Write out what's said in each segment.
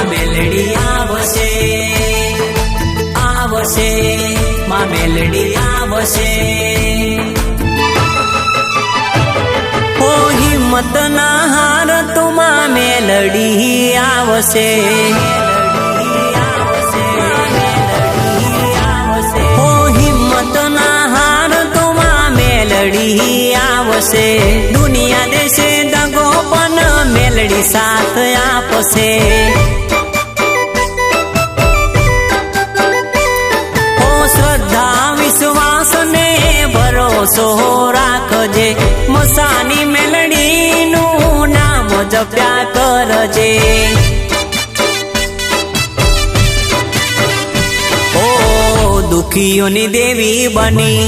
માં મેલડી આવશે, આવશે માં મેલડી આવશે। ઓ હિંમત ના હાર તું માં મેલડી આવશે, ઓ હિંમત ના હાર તું માં મેલડી આવશે। દુનિયા દેશે દગો પણ મેલડી સાથ આપશે। ઓ શ્રદ્ધા વિશ્વાસ ને ભરોસો રાખજે, મસાની મેલડી નું નામ જપ્યા કરજે। ઓ દુખીઓની દેવી બની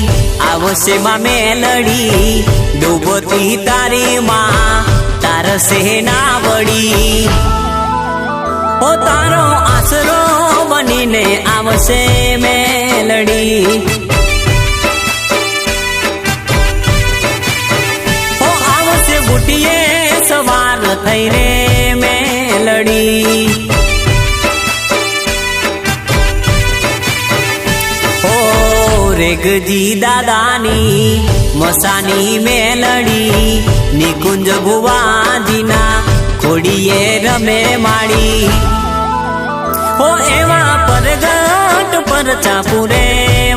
આવશે માં મેલડી, ડૂબતી તારી માં તારશે ના વળી। ઓ તારો આશરો બનીને આવશે મેલડી, ઓ આવશે બુટીએ સવાર થઈને મેલડી। ઓ રેગજી દાદાની મસાની મેલડી, નિકુંજ ભુવાજીના ખોડીએ રમે માડી। ઓ એવા પરગટ પર ચાપુરે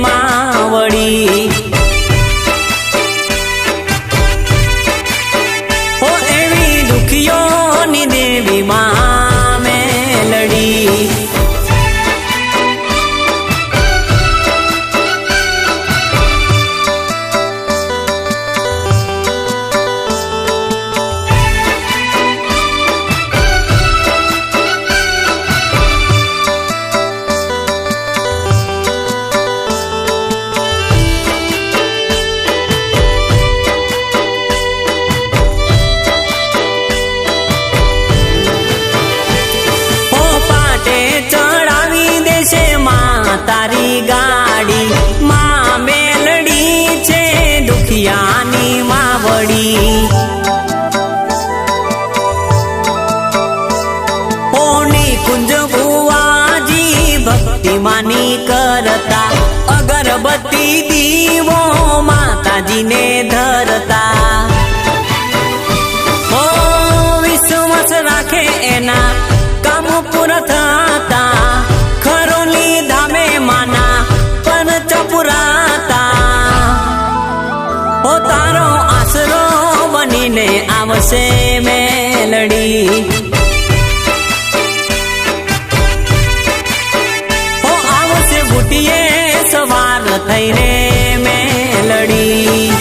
માવડી, ઓ એવી દુખીઓની દેવી માં મેલડી। તારી ગાડી માં મેલડી છે દુખિયાની માવડી। ઓની કુંજ ભુવાજી ભક્તિ માની કરતા, અગરબત્તી દીવો માતાજીને ધરતા। ઓ વિશ્વાસ રાખે એના કામ પૂરા થતા, બનીને આવશે મેલડી, ઓ આવશે બુટીએ સવાર થઈને મેલડી।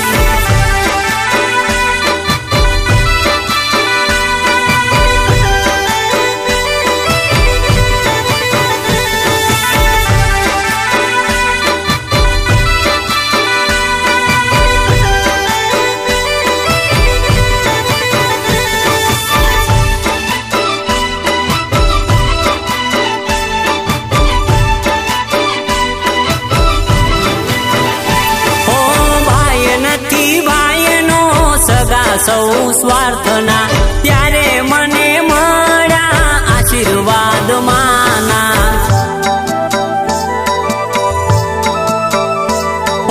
સૌ સ્વાર્થના ત્યારે મને મળ્યા આશીર્વાદ માના।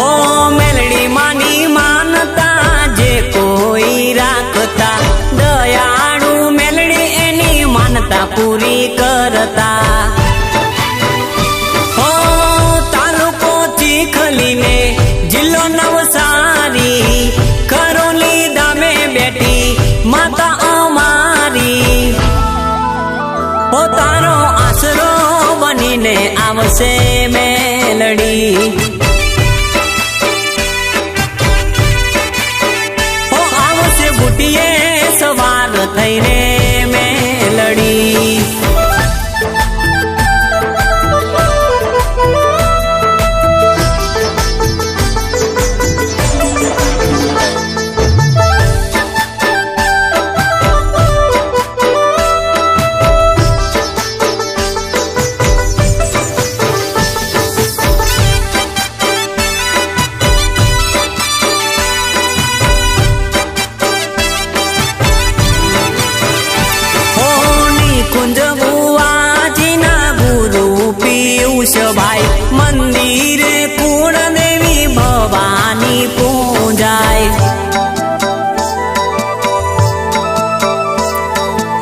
ઓ મેલડી માની માનતા જે કોઈ રાખતા, દયાળુ મેલડી એની માનતા પૂરી કરતા। ઓ તાલુકો ચીખલીને જિલ્લો નવસારી, કરોલી ધામે બેઠી માતા અમારી। ઓ તારો આશરો બનીને આવશે મેલડી, ઓ આવશે બુટીએ સવાર થઈને મેલડી। મંદિરે કુળદેવી ભવાની પૂજાય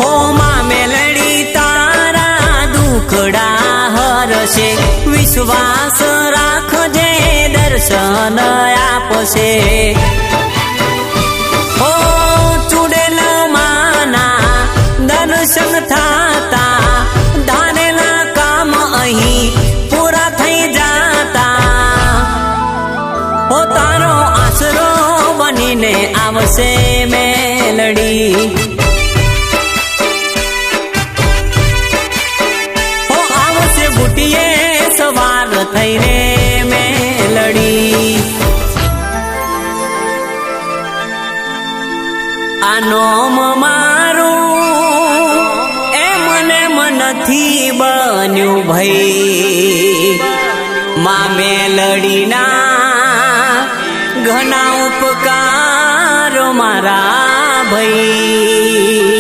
ઓ માં મેલડી તારા દુખડા હરશે વિશ્વાસ રાખજે દર્શન આપશે ઓ ચૂડેલ માના દર્શન થાતા ધારેલા કામ અહીં પૂરા થઈ જાતા ઓ તારો આશરો બનીને આવશે મેલડી ઓ આવશે બુટીએ સવાર થઈને મેલડી આ નોમ મારું એ મને મનથી બન્યું ભાઈ માં મેલડીના ઘણા ઉપકાર મારા ભાઈ